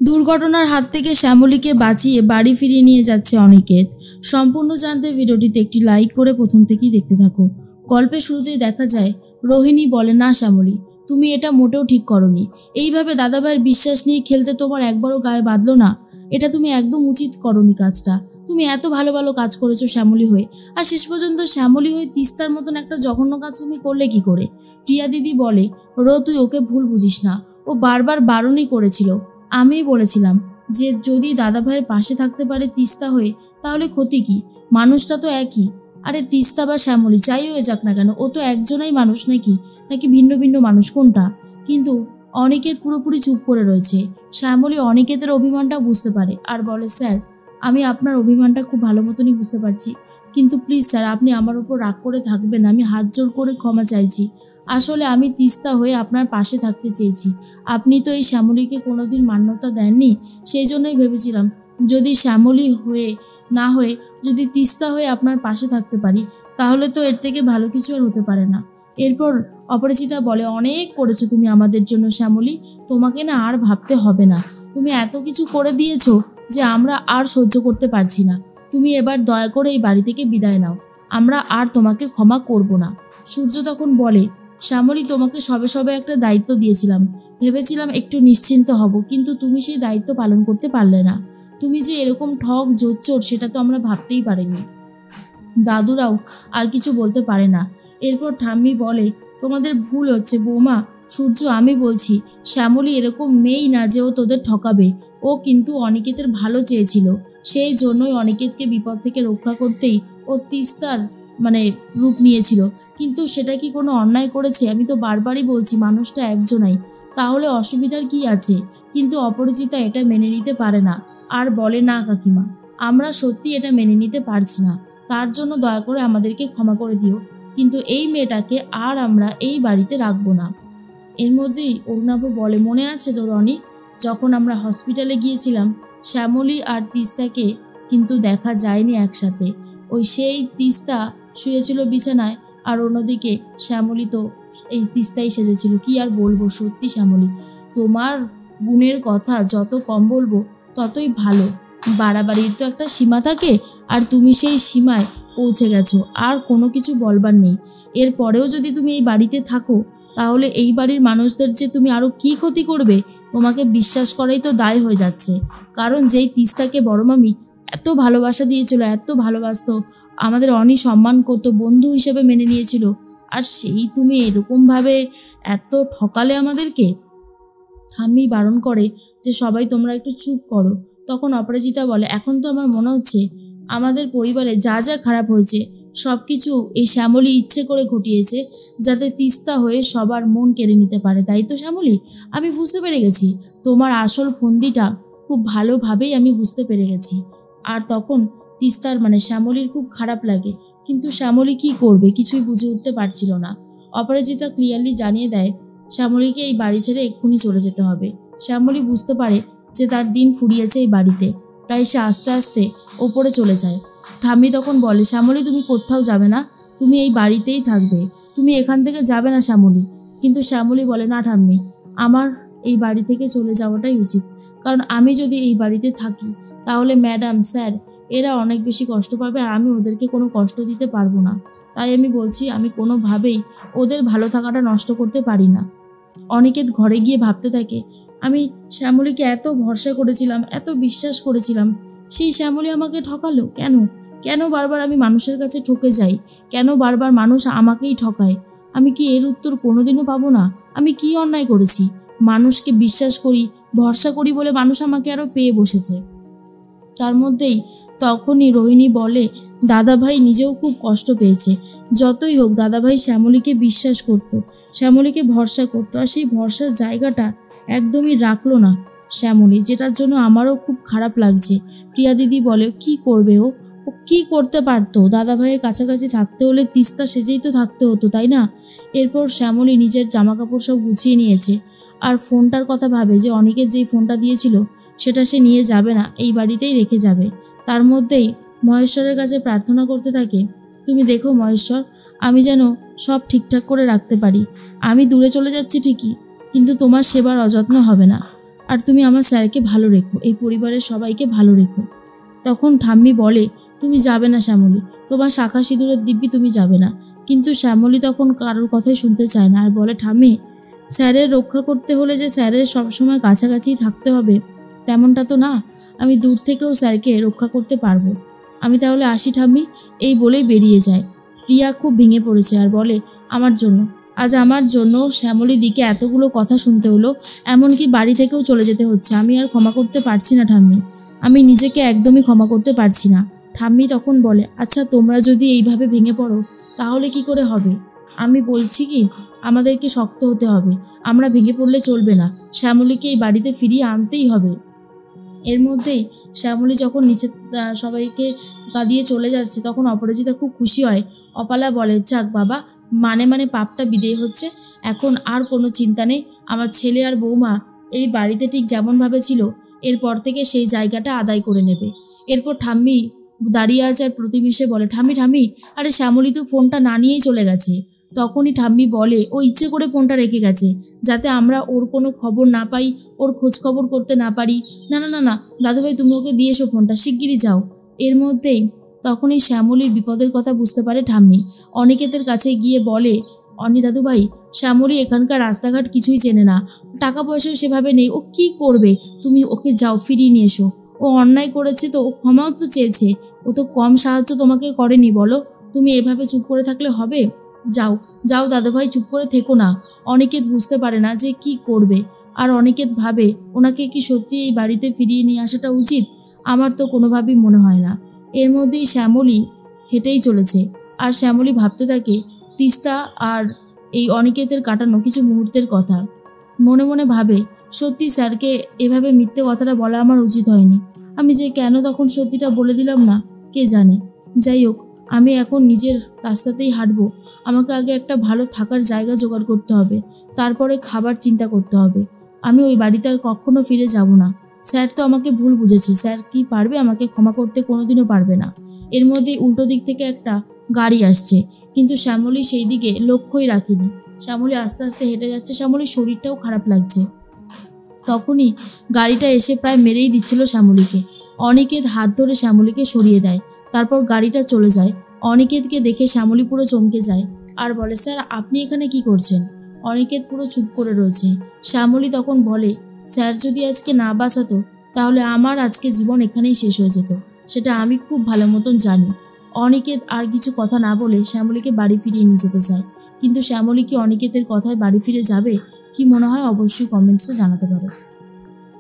দুর্ঘটনার হাত থেকে শ্যামলীকে বাঁচিয়ে বাড়ি ফিরিয়ে নিয়ে যাচ্ছে অনিকেত। সম্পূর্ণ জানতে ভিডিওটিতে একটি লাইক করে প্রথম থেকেই দেখতে থাকো। গল্পের শুরুতেই দেখা যায় রোহিণী বলে, না শ্যামলী, তুমি এটা মোটেও ঠিক করনি। এইভাবে দাদাভাইয়ের বিশ্বাস নিয়ে খেলতে তোমার একবারও গায়ে বাঁধলো না। এটা তুমি একদম উচিত করনি কাজটা। তুমি এত ভালো ভালো কাজ করেছো শ্যামলী হয়ে, আর শেষ পর্যন্ত শ্যামলী হয়ে তিস্তার মতন একটা জঘন্য কাজ তুমি করলে কি করে? প্রিয়া দিদি বলে, তুই ওকে ভুল বুঝিস না, ও বারবার বারণই করেছিল। আমিই বলেছিলাম যে যদি দাদাভাইয়ের পাশে থাকতে পারে তিস্তা হয়ে, তাহলে ক্ষতি কি? মানুষটা তো একই। আরে তিস্তা বা শ্যামলী যাই হয়ে যাক না কেন, ও তো একজনাই মানুষ, নাকি ভিন্ন ভিন্ন মানুষ কোনটা? কিন্তু অনিকেত পুরোপুরি চুপ করে রয়েছে। শ্যামলী অনিকেতের অভিমানটা বুঝতে পারে আর বলে, স্যার, আমি আপনার অভিমানটা খুব ভালো মতনই বুঝতে পারছি, কিন্তু প্লিজ স্যার, আপনি আমার উপর রাগ করে থাকবেন। আমি হাত জোর করে ক্ষমা চাইছি। আসলে আমি তিস্তা হয়ে আপনার পাশে থাকতে চেয়েছি। আপনি তো এই শ্যামলীকে কোনোদিন মান্যতা দেননি, সেই জন্যই ভেবেছিলাম যদি শ্যামলী হয়ে না হয়ে যদি তিস্তা হয়ে আপনার পাশে থাকতে পারি, তাহলে তো এর থেকে ভালো কিছু আর হতে পারে না। এরপর অপরাজিতা বলে, অনেক করেছো তুমি আমাদের জন্য শ্যামলী, তোমাকে না আর ভাবতে হবে না। তুমি এত কিছু করে দিয়েছো যে আমরা আর সহ্য করতে পারছি না। তুমি এবার দয়া করে এই বাড়ি থেকে বিদায় নাও, আমরা আর তোমাকে ক্ষমা করব না। সূর্য তখন বলে, শ্যামলী, তোমাকে সবে সবে একটা দায়িত্ব দিয়েছিলাম, ভেবেছিলাম একটু নিশ্চিন্ত হব, কিন্তু তুমি সেই দায়িত্ব পালন করতে পারলে না। তুমি যে এরকম ঠক জোচ্চোর সেটা তো আমরা ভাবতেই পারিনি। দাদুরাও আর কিছু বলতে পারে না। এরপর ঠাম্মি বলে, তোমাদের ভুল হচ্ছে বৌমা। সূর্য, আমি বলছি শ্যামলী এরকম মেয়েই না যে ও তোদের ঠকাবে। ও কিন্তু অনিকেতের ভালো চেয়েছিল, সেই জন্যই অনিকেতকে বিপদ থেকে রক্ষা করতেই ও তিস্তার রূপ নিয়েছিল। কিন্তু সেটা কি কোনো অন্যায় করেছে? আমি তো বারবারই বলছি মানুষটা একজনাই, তাহলে অসুবিধার কি আছে? কিন্তু অপরাজিতা এটা মেনে নিতে পারে না আর বলে, না কাকিমা, আমরা সত্যি এটা মেনে নিতে পারছি না, তার জন্য দয়া করে আমাদেরকে ক্ষমা করে দিও, কিন্তু এই মেয়েটাকে আর আমরা এই বাড়িতে রাখবো না। এর মধ্যেই অরুণাভ বলে, মনে আছে তো রনি, যখন আমরা হসপিটালে গিয়েছিলাম, শ্যামলী আর তিস্তাকে কিন্তু দেখা যায়নি একসাথে। সেই তিস্তা শুয়েছিল বিছানায়, আর অন্যদিকে শ্যামলী তো এই তিস্তাই সেজেছিল। কি আর বলবো, সত্যি শ্যামলী, তোমার গুণের কথা যত কম বলবো ততই ভালো। বাড়াবাড়ির তো একটা সীমা থাকে, আর তুমি সেই সীমায় পৌঁছে গেছো, আর কোনো কিছু বলবার নেই। এরপরেও যদি তুমি এই বাড়িতে থাকো, তাহলে এই বাড়ির মানুষদের যে তুমি আরও কি ক্ষতি করবে, তোমাকে বিশ্বাস করাই তো দায় হয়ে যাচ্ছে। কারণ যেই তিস্তাকে বড় মামি এত ভালোবাসা দিয়েছিল, এত ভালোবাসতো, আমাদের অনি সম্মান করতো, বন্ধু হিসেবে মেনে নিয়েছিল, আর সেই তুমি এরকমভাবে এত ঠকালে আমাদেরকে। ঠাম্মি বারণ করে যে সবাই তোমরা একটু চুপ করো। তখন অপরাজিতা বলে, এখন তো আমার মনে হচ্ছে আমাদের পরিবারে যা যা খারাপ হয়েছে সব কিছু এই শ্যামলী ইচ্ছে করে ঘটিয়েছে, যাতে তিস্তা হয়ে সবার মন কেড়ে নিতে পারে, তাই তো শ্যামলী? আমি বুঝতে পেরে গেছি তোমার আসল ফন্দিটা, খুব ভালোভাবেই আমি বুঝতে পেরে গেছি। আর তখন তিস্তার শ্যামলীর খুব খারাপ লাগে, কিন্তু শ্যামলী কি করবে কিছুই বুঝে উঠতে পারছিল না। অপরাজিতা ক্লিয়ারলি জানিয়ে দেয় শ্যামলীকে এই বাড়ি ছেড়ে এক্ষুনি চলে যেতে হবে। শ্যামলী বুঝতে পারে যে তার দিন ফুরিয়েছে এই বাড়িতে, তাই সে আস্তে আস্তে ওপরে চলে যায়। ঠাম্মি তখন বলে, শ্যামলী, তুমি কোথাও যাবে না, তুমি এই বাড়িতেই থাকবে, তুমি এখান থেকে যাবে না শ্যামলী। কিন্তু শ্যামলী বলে, না ঠাম্মি, আমার এই বাড়ি থেকে চলে যাওয়াটাই উচিত, কারণ আমি যদি এই বাড়িতে থাকি তাহলে ম্যাডাম, স্যার, এরা অনেক বেশি কষ্ট পাবে, আর আমি ওদেরকে কোনো কষ্ট দিতে পারবো না। তাই আমি বলছি আমি কোনোভাবেই ওদের ভালো থাকাটা নষ্ট করতে পারি না। অনিকেত ঘরে গিয়ে ভাবতে থাকে, আমি শ্যামলীকে এত ভরসা করেছিলাম, এত বিশ্বাস করেছিলাম, সেই শ্যামলী আমাকে ঠকালো কেন? কেন বারবার আমি মানুষের কাছে ঠকে যাই? কেন বারবার মানুষ আমাকেই ঠকায়? আমি কি এর উত্তর কোনোদিনও পাবো না? আমি কি অন্যায় করেছি? মানুষকে বিশ্বাস করি, ভরসা করি বলে মানুষ আমাকে আরও পেয়ে বসেছে। তার মধ্যেই তখনই রোহিণী বলে, দাদাভাই নিজেও খুব কষ্ট পেয়েছে। যতই হোক দাদাভাই শ্যামলীকে বিশ্বাস করত, শ্যামলীকে ভরসা করত, আর সেই ভরসার জায়গাটা একদমই রাখলো না শ্যামলী, যেটার জন্য আমারও খুব খারাপ লাগছে। প্রিয়া দিদি বলে, কি করবে ও কি করতে পারতো? দাদাভাইয়ের কাছাকাছি থাকতে হলে তিস্তা সেজেই তো থাকতে হতো, তাই না? এরপর শ্যামলী নিজের জামা কাপড় সব গুছিয়ে নিয়েছে, আর ফোনটার কথা ভাবে যে অনিকেত যেই ফোনটা দিয়েছিল সেটা সে নিয়ে যাবে না, এই বাড়িতেই রেখে যাবে। তার মধ্যেই মহেশ্বরের কাছে প্রার্থনা করতে থাকে, তুমি দেখো মহেশ্বর, আমি যেন সব ঠিকঠাক করে রাখতে পারি। আমি দূরে চলে যাচ্ছি ঠিকই, কিন্তু তোমার সেবার অযত্ন হবে না। আর তুমি আমার স্যারকে ভালো রেখো, এই পরিবারের সবাইকে ভালো রেখো। তখন ঠাম্মি বলে, তুমি যাবে না শ্যামলী, তোমার শাখা সিঁদুরের দিব্যি তুমি যাবে না। কিন্তু শ্যামলী তখন কারোর কথাই শুনতে চায় না আর বলে, ঠাম্মি, স্যারের রক্ষা করতে হলে যে স্যারের সবসময় কাছাকাছি থাকতে হবে তেমনটা তো না, আমি দূর থেকেও স্যারকে রক্ষা করতে পারবো। আমি তাহলে আসি ঠাম্মি। এই বলেই বেরিয়ে যায়। প্রিয়া খুব ভেঙে পড়েছে আর বলে, আজ আমার জন্য শ্যামলীর দিকে এতগুলো কথা শুনতে হলো, এমনকি বাড়ি থেকেও চলে যেতে হচ্ছে। আমি আর ক্ষমা করতে পারছি না ঠাম্মি, আমি নিজেকে একদমই ক্ষমা করতে পারছি না। ঠাম্মি তখন বলে, আচ্ছা তোমরা যদি এইভাবে ভেঙে পড়ো তাহলে কি করে হবে? আমি বলছি কি, আমাদেরকে শক্ত হতে হবে, আমরা ভেঙে পড়লে চলবে না, শ্যামলীকে এই বাড়িতে ফিরিয়ে আনতেই হবে। এর মধ্যেই শ্যামলী যখন নিচে সবাইকে কাঁদিয়ে চলে যাচ্ছে তখন অপরাজিতা খুব খুশি হয়। অপালা বলে, যাক বাবা, মানে পাপটা বিদেয় হচ্ছে, এখন আর কোনো চিন্তা নেই। আমার ছেলে আর বৌমা এই বাড়িতে ঠিক যেমনভাবে ছিল এরপর থেকে সেই জায়গাটা আদায় করে নেবে। এরপর ঠাম্মি দাঁড়িয়ে আছে আর প্রতিবেশে বলে, ঠাম্মি, আরে শ্যামলী তো ফোনটা না নিয়েই চলে গেছে। তখনই ঠাম্মি বলে, ও ইচ্ছে করে ফোনটা রেখে গেছে যাতে আমরা ওর কোনো খবর না পাই, ওর খোঁজ খবর করতে না পারি। না দাদুভাই, তুমি ওকে দিয়ে এসো ফোনটা, শিগগিরই যাও। এর মধ্যেই তখনই শ্যামলীর বিপদের কথা বুঝতে পারে ঠাম্মি। অনিকেতের কাছে গিয়ে বলে, দাদুভাই, শ্যামলী এখানকার রাস্তাঘাট কিছুই চেনে না, টাকা পয়সাও সেভাবে নেই, ও কি করবে? তুমি ওকে যাও, ফিরিয়ে নিয়ে এসো। ও অন্যায় করেছে তো, ও ক্ষমাও তো চেয়েছে, ও তো কম সাহায্য তোমাকে করেনি বলো। তুমি এভাবে চুপ করে থাকলে হবে? যাও দাদুভাই, চুপ করে থেকো না। অনিকেত বুঝতে পারে না যে কি করবে, আর অনিকেত ভাবে ওনাকে কি সত্যি এই বাড়িতে ফিরিয়ে নিয়ে আসাটা উচিত? আমার তো কোনোভাবেই মনে হয় না। এর মধ্যেই শ্যামলী হেঁটেই চলেছে আর শ্যামলী ভাবতে থাকে তিস্তা আর এই অনিকেতের কাটানো কিছু মুহূর্তের কথা। মনে মনে ভাবে, সত্যি স্যারকে এভাবে মিথ্যে কথাটা বলা আমার উচিত হয়নি। আমি যে কেন তখন সত্যিটা বলে দিলাম না, কে জানে। যাই হোক, আমি এখন নিজের রাস্তাতেই হাঁটবো। আমাকে আগে একটা ভালো থাকার জায়গা জোগাড় করতে হবে, তারপরে খাবার চিন্তা করতে হবে। আমি ওই বাড়িতে আর কখনো ফিরে যাব না। স্যার তো আমাকে ভুল বুঝেছে, স্যার কি পারবে আমাকে ক্ষমা করতে? কোনোদিনও পারবে না। এর মধ্যে উল্টো দিক থেকে একটা গাড়ি আসছে, কিন্তু শ্যামলী সেই দিকে লক্ষ্যই রাখেনি। শ্যামলী আস্তে আস্তে হেঁটে যাচ্ছে, শ্যামলীর শরীরটাও খারাপ লাগছে। তখনই গাড়িটা এসে প্রায় মেরেই দিচ্ছিল শ্যামলীকে। অনিকেত হাত ধরে শ্যামলীকে সরিয়ে দেয়, তারপর গাড়িটা চলে যায়। অনিকেতকে দেখে শ্যামলী পুরো চমকে যায় আর বলে, স্যার আপনি এখানে কি করছেন? অনিকেত পুরো চুপ করে রয়েছে। শ্যামলী তখন বলে, স্যার যদি আজকে না বাঁচাতো তাহলে আমার আজকে জীবন এখানেই শেষ হয়ে যেত, সেটা আমি খুব ভালো মতন জানি। অনিকেত আর কিছু কথা না বলে শ্যামলীকে বাড়ি ফিরিয়ে নিয়ে যেতে চায়, কিন্তু শ্যামলী কি অনিকেতের কথায় বাড়ি ফিরে যাবে? কি মনে হয় অবশ্যই কমেন্টসে জানাতে পারো।